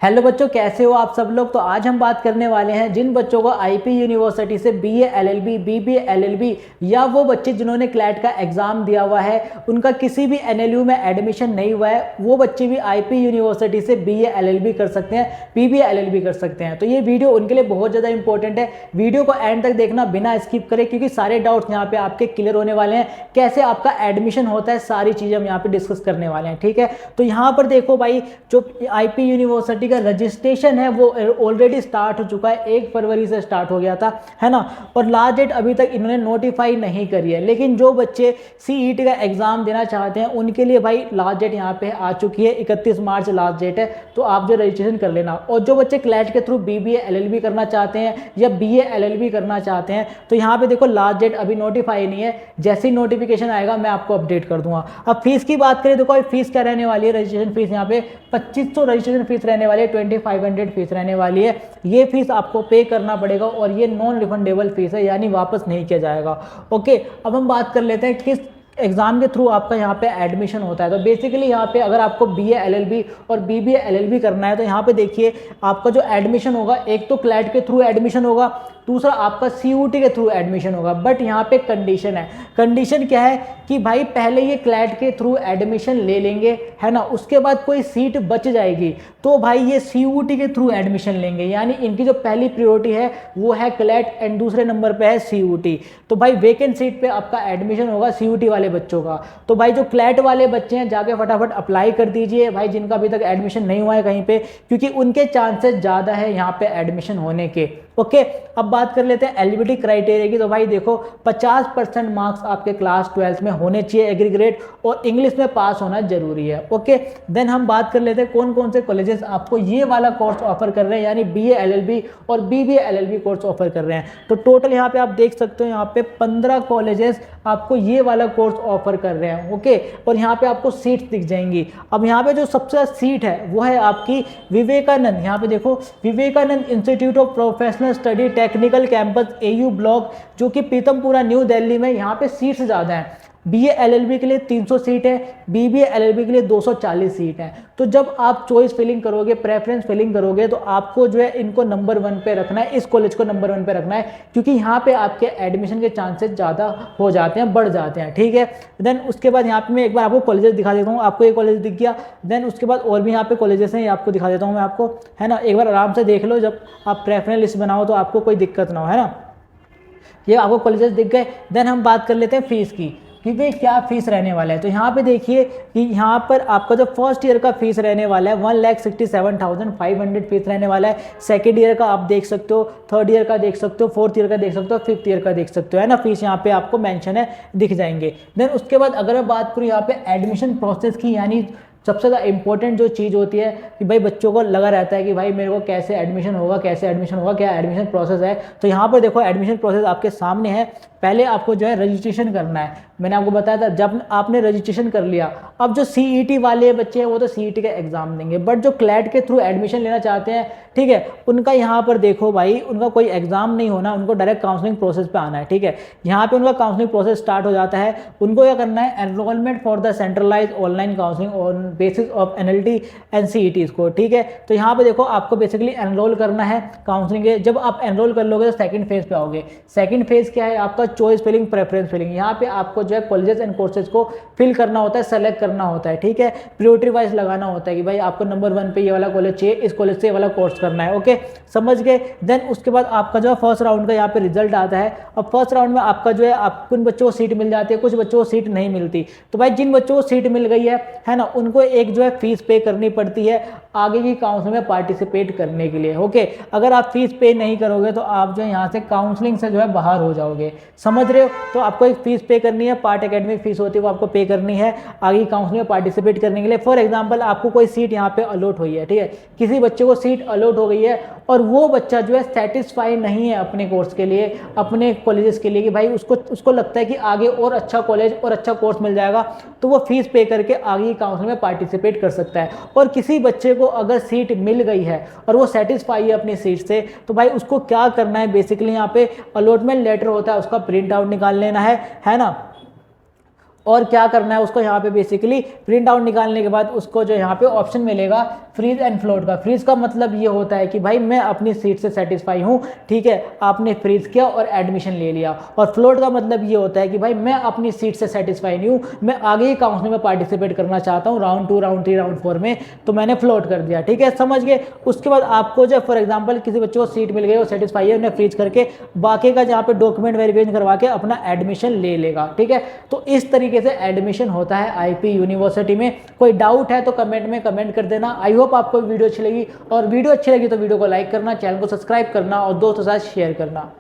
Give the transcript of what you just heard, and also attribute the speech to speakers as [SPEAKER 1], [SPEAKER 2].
[SPEAKER 1] Hello बच्चों, कैसे हो आप सब लोग। तो आज हम बात करने वाले हैं जिन बच्चों को आईपी यूनिवर्सिटी से बीए एलएलबी, बीबीए एलएलबी या वो बच्चे जिन्होंने क्लैट का एग्जाम दिया हुआ है, उनका किसी भी एनएलयू में एडमिशन नहीं हुआ है, वो बच्चे भी आईपी यूनिवर्सिटी से बीए एलएलबी कर सकते हैं, बीबीए एलएलबी कर सकते हैं। तो ये वीडियो उनके लिए बहुत ज़्यादा इंपॉर्टेंट है। वीडियो को एंड तक देखना, बिना स्किप करे, क्योंकि सारे डाउट्स यहाँ पे आपके क्लियर होने वाले हैं। कैसे आपका एडमिशन होता है, सारी चीज़ें हम यहाँ पे डिस्कस करने वाले हैं। ठीक है, तो यहाँ पर देखो भाई, जो आईपी यूनिवर्सिटी का रजिस्ट्रेशन है वो ऑलरेडी स्टार्ट हो चुका है। 1 फरवरी से स्टार्ट हो गया था, है ना। और लास्ट डेट अभी तक इन्होंने नोटिफाई नहीं करी है, लेकिन जो बच्चे सीईटी का एग्जाम देना चाहते हैं उनके लिए भाई लास्ट डेट यहाँ पे आ चुकी है। 31 मार्च लास्ट डेट है, तो आप जो रजिस्ट्रेशन कर लेना। और जो बच्चे क्लैट के थ्रू बीबीए एलएलबी करना चाहते हैं या बीए एलएलबी करना चाहते हैं, तो यहाँ पे देखो लास्ट डेट अभी नोटिफाई नहीं है। जैसे ही नोटिफिकेशन आएगा मैं आपको अपडेट कर दूंगा। अब फीस की बात करें, देखो फीस क्या रहने वाली है। रजिस्ट्रेशन फीस यहाँ पे 2500 रजिस्ट्रेशन फीस रहने वाली है, 2500 फीस रहने वाली है। ये फीस आपको पे करना पड़ेगा और ये नॉन रिफंडेबल फीस है, यानी वापस नहीं किया जाएगा। ओके, अब हम बात कर लेते हैं किस एग्जाम के थ्रू आपका यहाँ पे एडमिशन होता है। तो बेसिकली यहाँ पे अगर आपको बीए एलएलबी और बीबीए एलएलबी करना है, तो यहाँ पे देखिए आपका जो एडमिशन होगा, एक तो क्लैट के थ्रू एडमिशन होगा, दूसरा आपका सीयूटी के थ्रू एडमिशन होगा। बट यहाँ पे कंडीशन है। कंडीशन क्या है कि भाई पहले ये क्लैट के थ्रू एडमिशन ले लेंगे, है ना, उसके बाद कोई सीट बच जाएगी तो भाई ये सीयूटी के थ्रू एडमिशन लेंगे। यानी इनकी जो पहली प्रायोरिटी है वो है क्लैट एंड दूसरे नंबर पे है सीयूटी। तो भाई वेकेंट सीट पे आपका एडमिशन होगा सीयूटी वाले बच्चों का। तो भाई जो क्लैट वाले बच्चे हैं जाके फटाफट अप्लाई कर दीजिए भाई, जिनका अभी तक एडमिशन नहीं हुआ है कहीं पे, क्योंकि उनके चांसेस ज़्यादा है यहाँ पे एडमिशन होने के। ओके, अब बात कर लेते हैं एलिजिबिलिटी क्राइटेरिया की। तो भाई देखो 50% मार्क्स आपके क्लास 12th में होने चाहिए एग्रीग्रेड, और इंग्लिश में पास होना जरूरी है। ओके, देन हम बात कर लेते हैं कौन कौन से कॉलेजेस आपको ये वाला कोर्स ऑफर कर रहे हैं, यानी बीए एलएलबी और बीबीए एलएलबी कोर्स ऑफर कर रहे हैं। तो टोटल यहाँ पे आप देख सकते हो, यहाँ पे 15 कॉलेजेस आपको ये वाला कोर्स ऑफर कर रहे हैं। ओके, और यहाँ पे आपको सीट्स दिख जाएंगी। अब यहाँ पे जो सबसे ज़्यादा सीट है वो है आपकी विवेकानंद। यहाँ पे देखो Vivekananda institute of professional study technical campus AU block, जो कि पीतमपुरा न्यू दिल्ली में। यहाँ पे सीट्स ज़्यादा हैं। बीए एलएलबी के लिए 300 सीट है, बीबीए एलएलबी के लिए 240 सीट है। तो जब आप चॉइस फिलिंग करोगे, प्रेफरेंस फिलिंग करोगे, तो आपको जो है इनको नंबर 1 पे रखना है, इस कॉलेज को नंबर 1 पे रखना है, क्योंकि यहाँ पे आपके एडमिशन के चांसेस ज़्यादा हो जाते हैं, बढ़ जाते हैं। ठीक है, देन उसके बाद यहाँ पे मैं एक बार आपको कॉलेजेस दिखा देता हूँ। आपको ये कॉलेज दिख गया, देन उसके बाद और भी यहाँ पे कॉलेजेस हैं, ये आपको दिखा देता हूँ मैं आपको, है ना। एक बार आराम से देख लो, जब आप प्रेफरेंस लिस्ट बनाओ तो आपको कोई दिक्कत ना हो, है ना। ये आपको कॉलेजेस दिख गए। देन हम बात कर लेते हैं फीस की, क्योंकि क्या फीस रहने वाला है। तो यहाँ पे देखिए कि यहाँ पर आपका जो फर्स्ट ईयर का फीस रहने वाला है 1,67,500 फीस रहने वाला है। सेकेंड ईयर का आप देख सकते हो, थर्ड ईयर का देख सकते हो, फोर्थ ईयर का देख सकते हो, फिफ्थ ईयर का देख सकते हो, है ना। फीस यहाँ पे आपको मेंशन है, दिख जाएंगे। देन उसके बाद अगर मैं बात करूँ यहाँ पे एडमिशन प्रोसेस की, यानी सबसे ज़्यादा इंपॉर्टेंट जो चीज़ होती है कि भाई बच्चों को लगा रहता है कि भाई मेरे को कैसे एडमिशन होगा, कैसे एडमिशन होगा, क्या एडमिशन प्रोसेस है। तो यहाँ पर देखो एडमिशन प्रोसेस आपके सामने है। पहले आपको जो है रजिस्ट्रेशन करना है। मैंने आपको बताया था, जब आपने रजिस्ट्रेशन कर लिया, अब जो सीईटी वाले बच्चे हैं वो तो सीईटी का एग्जाम देंगे, बट जो क्लैट के थ्रू एडमिशन लेना चाहते हैं, ठीक है, उनका यहाँ पर देखो भाई, उनका कोई एग्जाम नहीं होना, उनको डायरेक्ट काउंसलिंग प्रोसेस पे आना है। ठीक है, यहाँ पे उनका काउंसलिंग प्रोसेस स्टार्ट हो जाता है। उनको क्या करना है, enrolment for the centralise online counselling on basis of NLT and CET को। ठीक है, तो यहाँ पे देखो आपको बेसिकली एनरोल करना है काउंसलिंग के। जब आप एनरोल कर लोगे तो सेकंड फेज पे आओगे। सेकंड फेज क्या है आपका, चॉइस फिलिंग, प्रेफरेंस फिलिंग। यहाँ पे आपको जो है कॉलेजेस एंड कोर्सेज को फिल करना होता है, सेलेक्ट करना होता है। ठीक है, प्रायोरिटी वाइज लगाना होता है कि भाई आपको नंबर 1 पे ये वाला कॉलेज चाहिए, इस कॉलेज से ये वाला कोर्स करना है। ओके, समझ गए। देन उसके बाद आपका जो है फर्स्ट राउंड का यहाँ पे रिजल्ट आता है। अब फर्स्ट राउंड में आपका जो है कुछ बच्चों को सीट मिल जाती है, कुछ बच्चों को सीट नहीं मिलती। तो भाई जिन बच्चों को सीट मिल गई है ना, उनको एक जो है फीस पे करनी पड़ती है आगे की काउंसलिंग में पार्टिसिपेट करने के लिए। ओके, अगर आप फीस पे नहीं करोगे तो आप जो है यहाँ से काउंसलिंग से जो है बाहर हो जाओगे, समझ रहे हो। तो आपको एक फीस पे करनी है, पार्ट एकेडमिक फीस होती है वो आपको पे करनी है आगे काउंसलिंग में पार्टिसिपेट करने के लिए। फॉर एग्जांपल आपको कोई सीट यहाँ पे अलॉट हुई है, ठीक है, किसी बच्चे को सीट अलॉट हो गई है और वो बच्चा जो है सेटिस्फाई नहीं है अपने कोर्स के लिए, अपने कॉलेजेस के लिए, कि भाई उसको लगता है कि आगे और अच्छा कॉलेज और अच्छा कोर्स मिल जाएगा, तो वो फीस पे करके आगे काउंसलिंग में पार्टिसिपेट कर सकता है। और किसी बच्चे को अगर सीट मिल गई है और वो सेटिस्फाई है अपनी सीट से, तो भाई उसको क्या करना है, बेसिकली यहाँ पे अलॉटमेंट लेटर होता है, उसका प्रिंट आउट निकाल लेना है ना। और क्या करना है उसको यहाँ पे बेसिकली प्रिंट आउट निकालने के बाद उसको जो यहाँ पे ऑप्शन मिलेगा फ्रीज एंड फ्लोट का। फ्रीज का मतलब ये होता है कि भाई मैं अपनी सीट से सेटिस्फाई हूँ, ठीक है, आपने फ्रीज किया और एडमिशन ले लिया। और फ्लोट का मतलब ये होता है कि भाई मैं अपनी सीट से सेटिस्फाई नहीं हूँ, मैं आगे ही काउंसलिंग में पार्टिसिपेट करना चाहता हूँ राउंड 2, राउंड 3, राउंड 4 में, तो मैंने फ्लोट कर दिया, ठीक है, समझ गए। उसके बाद आपको जो फॉर एग्जाम्पल किसी बच्चे को सीट मिल गई और सेटिस्फाई है, उन्हें फ्रीज करके बाकी का जहाँ पे डॉक्यूमेंट वेरिफिकेशन करवा के अपना एडमिशन ले लेगा, ठीक है। तो इस तरीके से एडमिशन होता है आईपी यूनिवर्सिटी में। कोई डाउट है तो कमेंट में कमेंट कर देना। आई होप आपको वीडियो अच्छी लगी, और वीडियो अच्छी लगी तो वीडियो को लाइक करना, चैनल को सब्सक्राइब करना और दोस्तों के साथ शेयर करना।